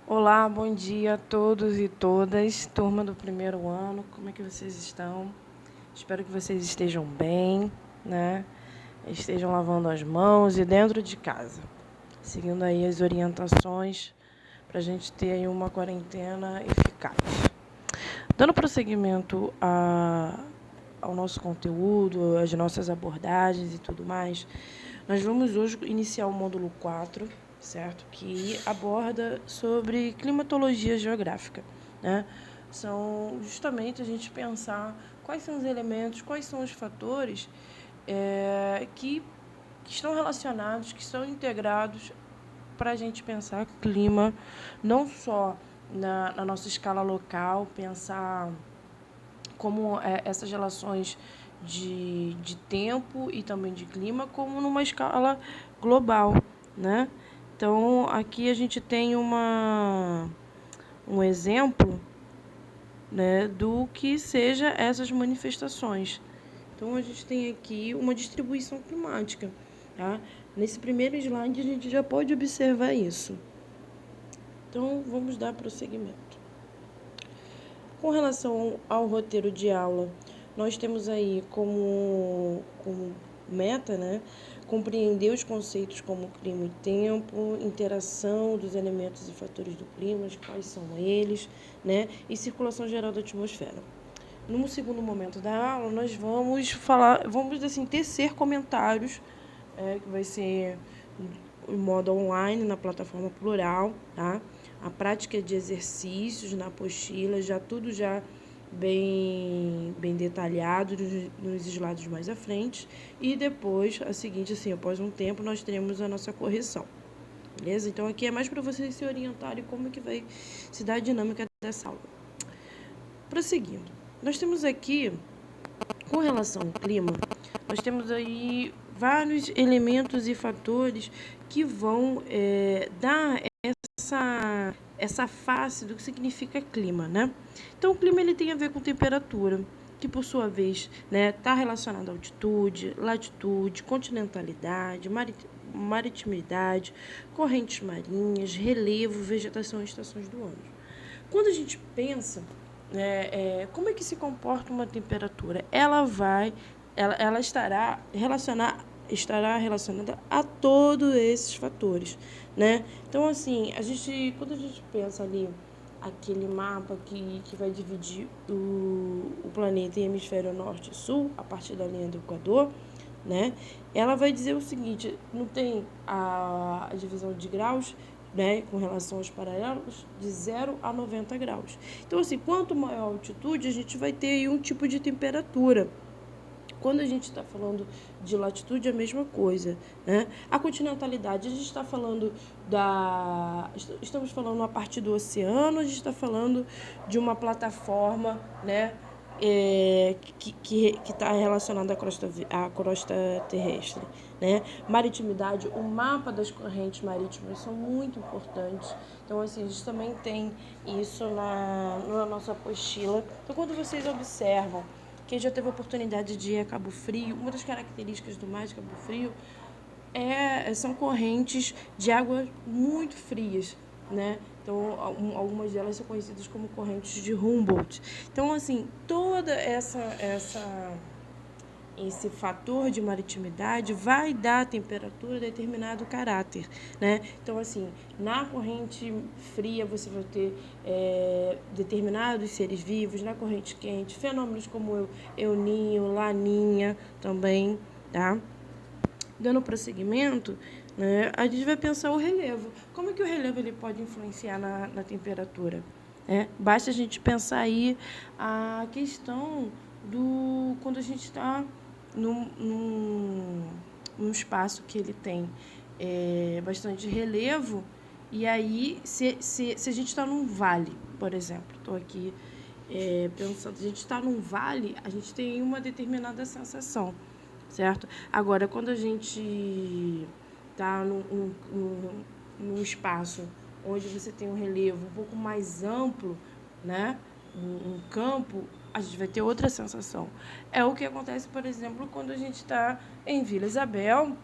Olá, bom dia a todos e todas, turma do primeiro ano, como é que vocês estão? Espero que vocês estejam bem, né? Estejam lavando as mãos e dentro de casa, seguindo aí as orientações para a gente ter aí uma quarentena eficaz. Dando prosseguimento ao nosso conteúdo, às nossas abordagens e tudo mais, nós vamos hoje iniciar o módulo 4, certo? Que aborda sobre climatologia geográfica, né? São justamente a gente pensar quais são os elementos, quais são os fatores que estão relacionados, que estão integrados para a gente pensar clima, não só na nossa escala local, pensar como essas relações de tempo e também de clima, como numa escala global, né? Então, aqui a gente tem um exemplo, né, do que seja essas manifestações. Então, a gente tem aqui uma distribuição climática. Tá? Nesse primeiro slide, a gente já pode observar isso. Então, vamos dar prosseguimento. Com relação ao roteiro de aula, nós temos aí como meta, né, compreender os conceitos como clima e tempo, interação dos elementos e fatores do clima, quais são eles, né, e circulação geral da atmosfera. No segundo momento da aula, nós vamos assim, tecer comentários, que vai ser em modo online, na plataforma Plural, tá? A prática de exercícios na apostila, já tudo já bem detalhado nos slides mais à frente. E depois, a seguinte, assim, após um tempo, nós teremos a nossa correção. Beleza? Então, aqui é mais para vocês se orientarem como que vai se dar a dinâmica dessa aula. Prosseguindo. Nós temos aqui, com relação ao clima, nós temos aí vários elementos e fatores que vão dar essa face do que significa clima, né? Então, o clima ele tem a ver com temperatura, que por sua vez está relacionado à altitude, latitude, continentalidade, maritimidade, correntes marinhas, relevo, vegetação e estações do ano. Quando a gente pensa como é que se comporta uma temperatura, ela estará relacionada a todos esses fatores, né? Então, assim, quando a gente pensa ali aquele mapa que vai dividir o planeta em hemisfério norte e sul, a partir da linha do Equador, né? Ela vai dizer o seguinte, não tem a divisão de graus, né, com relação aos paralelos, de 0 a 90 graus. Então, assim, quanto maior a altitude, a gente vai ter aí um tipo de temperatura. Quando a gente está falando de latitude, é a mesma coisa, né? A continentalidade, a gente está falando estamos falando a partir do oceano, a gente está falando de uma plataforma, né? Que está relacionada à crosta terrestre, né? Maritimidade, o mapa das correntes marítimas são muito importantes. Então, assim, a gente também tem isso na nossa apostila. Então, quando vocês observam, quem já teve a oportunidade de ir a Cabo Frio, uma das características do mar de Cabo Frio são correntes de água muito frias, né? Então, algumas delas são conhecidas como correntes de Humboldt. Então, assim, toda esse fator de maritimidade vai dar à temperatura determinado caráter, né? Então, assim, na corrente fria você vai ter determinados seres vivos, na corrente quente, fenômenos como El Ninho, Laninha também, tá? Dando prosseguimento, né, a gente vai pensar o relevo. Como é que o relevo ele pode influenciar na temperatura? Basta a gente pensar aí a questão do quando a gente está num espaço que ele tem bastante relevo, e aí se a gente está num vale, por exemplo, estou aqui pensando, se a gente está num vale, a gente tem uma determinada sensação, certo? Agora, quando a gente está num espaço onde você tem um relevo um pouco mais amplo, né? Um campo, a gente vai ter outra sensação. É o que acontece, por exemplo, quando a gente está em Vila Isabel,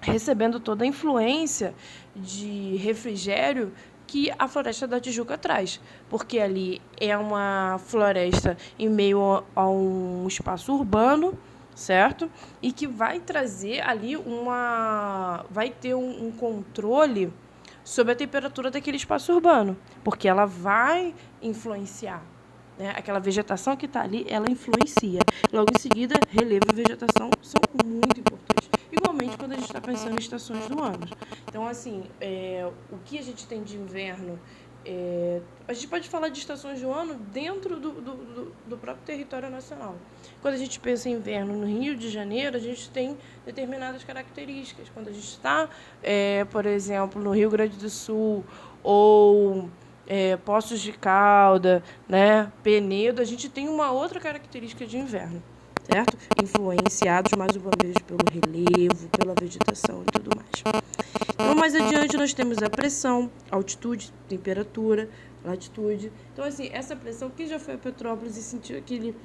recebendo toda a influência de refrigério que a Floresta da Tijuca traz, porque ali é uma floresta em meio a um espaço urbano, certo? E que vai trazer ali vai ter um controle sobre a temperatura daquele espaço urbano, porque ela vai influenciar, né? Aquela vegetação que está ali, ela influencia. Logo em seguida, relevo e vegetação são muito importantes. Igualmente quando a gente está pensando em estações do ano. Então, assim, o que a gente tem de inverno, a gente pode falar de estações do ano dentro do próprio território nacional. Quando a gente pensa em inverno no Rio de Janeiro, a gente tem determinadas características. Quando a gente está, por exemplo, no Rio Grande do Sul ou Poços de Calda, né, Penedo, a gente tem uma outra característica de inverno, certo? Influenciados mais uma vez pelo relevo, pela vegetação e tudo mais. Então, mais adiante, nós temos a pressão, altitude, temperatura, latitude. Então, assim, essa pressão, quem já foi a Petrópolis e sentiu aquele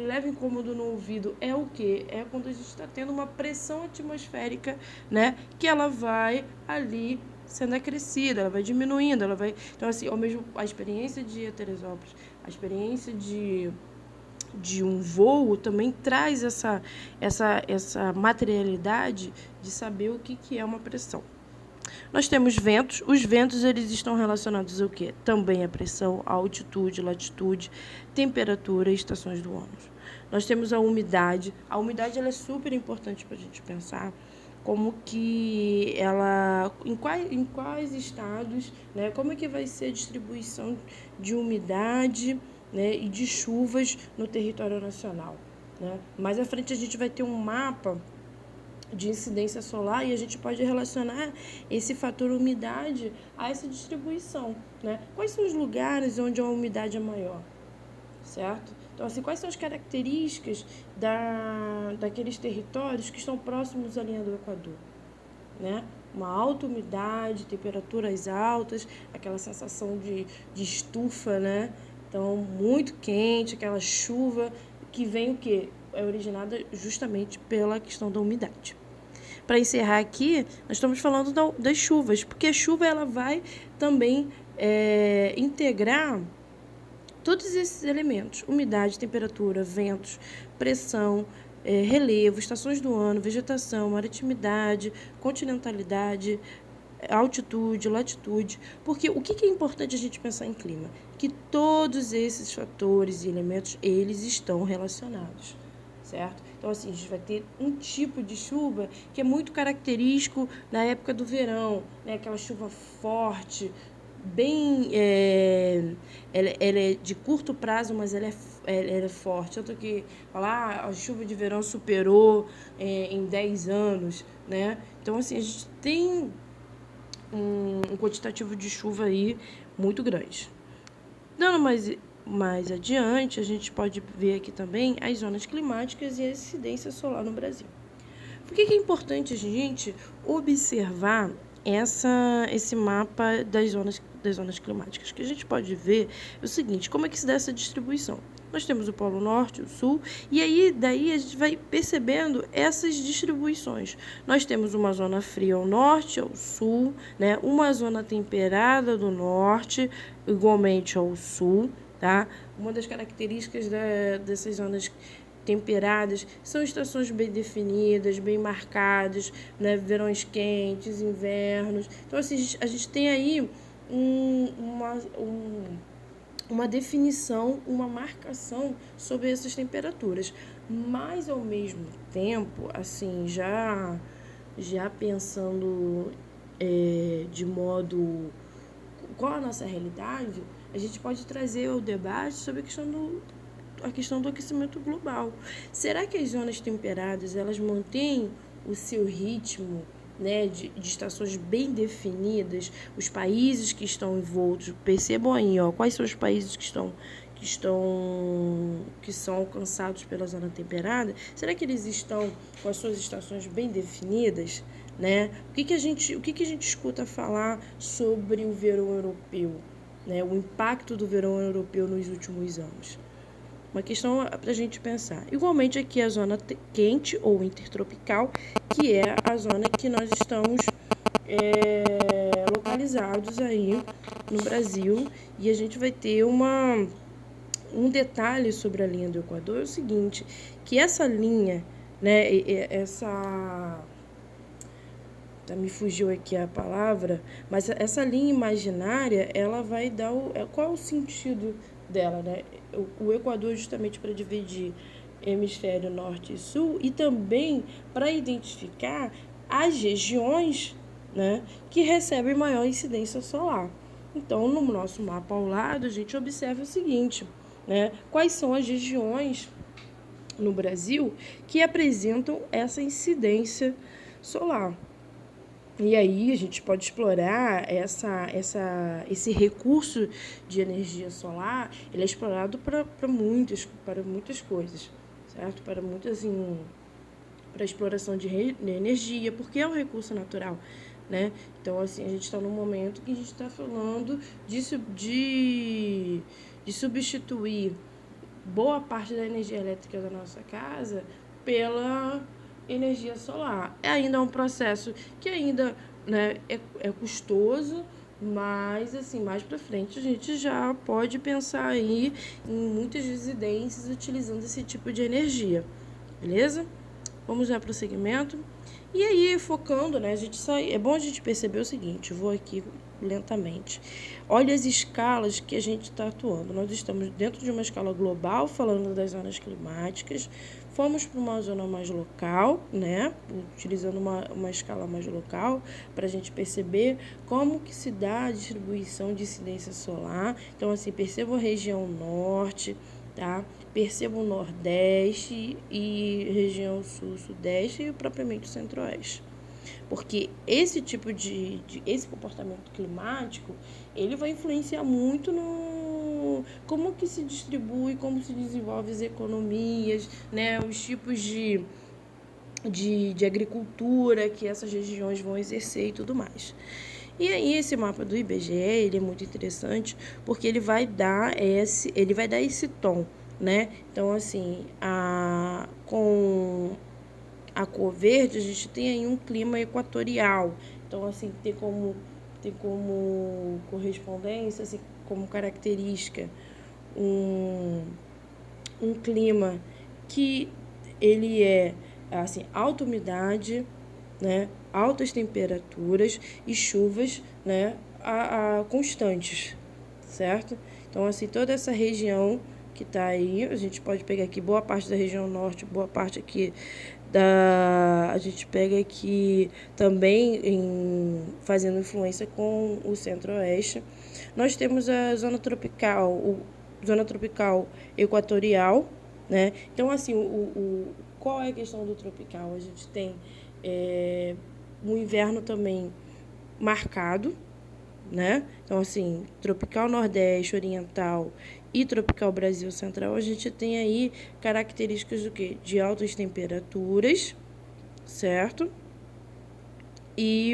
leve incômodo no ouvido, é o quê? É quando a gente está tendo uma pressão atmosférica, né, que ela vai ali sendo acrescida, ela vai diminuindo, ela vai... Então, assim, ao mesmo a experiência de Teresópolis, a experiência de um voo também traz essa materialidade de saber o que é uma pressão. Nós temos ventos. Os ventos, eles estão relacionados ao quê? Também a pressão, a altitude, latitude, temperatura e estações do ano. Nós temos a umidade. A umidade ela é super importante para a gente pensar como que ela, em quais estados, né, como é que vai ser a distribuição de umidade, né, e de chuvas no território nacional, né? Mais à frente a gente vai ter um mapa de incidência solar e a gente pode relacionar esse fator umidade a essa distribuição, né? Quais são os lugares onde a umidade é maior, certo? Então, assim, quais são as características daqueles territórios que estão próximos à linha do Equador, né? Uma alta umidade, temperaturas altas, aquela sensação de estufa, né? Então, muito quente, aquela chuva que vem o quê? É originada justamente pela questão da umidade. Para encerrar aqui, nós estamos falando das chuvas, porque a chuva ela vai também integrar todos esses elementos: umidade, temperatura, ventos, pressão, relevo, estações do ano, vegetação, maritimidade, continentalidade, altitude, latitude. Porque o que é importante a gente pensar em clima? Que todos esses fatores e elementos, eles estão relacionados, certo? Então, assim, a gente vai ter um tipo de chuva que é muito característico na época do verão, né? Aquela chuva forte, bem... ela é de curto prazo, mas ela é forte. Tanto que falar a chuva de verão superou em 10 anos, né? Então, assim, a gente tem um quantitativo de chuva aí muito grande. Dando mais adiante, a gente pode ver aqui também as zonas climáticas e a incidência solar no Brasil. Por que é importante a gente observar esse mapa das zonas climáticas? Que a gente pode ver o seguinte: como é que se dá essa distribuição? Nós temos o Polo Norte, o Sul, e aí daí a gente vai percebendo essas distribuições. Nós temos uma zona fria ao norte, ao sul, né? Uma zona temperada do norte, igualmente ao sul, tá? Uma das características dessas zonas temperadas são estações bem definidas, bem marcadas, né? Verões quentes, invernos. Então, assim, a gente tem aí uma definição, uma marcação sobre essas temperaturas. Mas, ao mesmo tempo, assim, já pensando de modo... Qual a nossa realidade, a gente pode trazer ao debate sobre a questão do aquecimento global. Será que as zonas temperadas, elas mantêm o seu ritmo, né, de estações bem definidas? Os países que estão envoltos, percebam aí, ó, quais são os países que são alcançados pela zona temperada? Será que eles estão com as suas estações bem definidas, né? O que a gente escuta falar sobre o verão europeu, né? O impacto do verão europeu nos últimos anos. Uma questão para a gente pensar. Igualmente aqui a zona quente ou intertropical, que é a zona que nós estamos localizados. localizados aí no Brasil, e a gente vai ter um detalhe sobre a linha do Equador, é o seguinte, que essa linha, né, me fugiu aqui a palavra, mas essa linha imaginária, ela vai dar qual é o sentido dela, né? O Equador justamente para dividir hemisfério norte e sul, e também para identificar as regiões, né, que recebem maior incidência solar. Então, no nosso mapa ao lado, a gente observa o seguinte, né, quais são as regiões no Brasil que apresentam essa incidência solar. E aí a gente pode explorar esse recurso de energia solar, ele é explorado para muitas coisas, certo? Para muitas, assim, para exploração de energia, porque é um recurso natural, né? Então, assim, a gente está num momento que a gente está falando de substituir boa parte da energia elétrica da nossa casa pela energia solar. Ainda é um processo que ainda, né, é custoso, mas assim, mais para frente a gente já pode pensar aí em muitas residências utilizando esse tipo de energia, beleza? Vamos dar prosseguimento. E aí, focando, né, é bom a gente perceber o seguinte, vou aqui lentamente. Olha as escalas que a gente está atuando. Nós estamos dentro de uma escala global, falando das zonas climáticas. Fomos para uma zona mais local, né, utilizando uma escala mais local, para a gente perceber como que se dá a distribuição de incidência solar. Então, assim, perceba a região norte, tá? Perceba o Nordeste e região Sul, Sudeste e propriamente o Centro-Oeste. Porque esse tipo esse comportamento climático, ele vai influenciar muito no como que se distribui, como se desenvolve as economias, né? Os tipos de agricultura que essas regiões vão exercer e tudo mais. E aí esse mapa do IBGE, ele é muito interessante porque ele vai dar esse tom, né? Então, assim, com a cor verde, a gente tem aí um clima equatorial. Então, assim, tem como correspondência, assim, como característica, um clima que ele é, assim, alta umidade, né, altas temperaturas e chuvas, né, constantes, certo? Então, assim, toda essa região que está aí, a gente pode pegar aqui boa parte da região norte, boa parte aqui a gente pega aqui também fazendo influência com o centro-oeste. Nós temos a zona tropical equatorial, né? Então, assim, qual é a questão do tropical? A gente tem um inverno também marcado, né? Então, assim, tropical nordeste, oriental e tropical Brasil central, a gente tem aí características do quê? De altas temperaturas, certo? E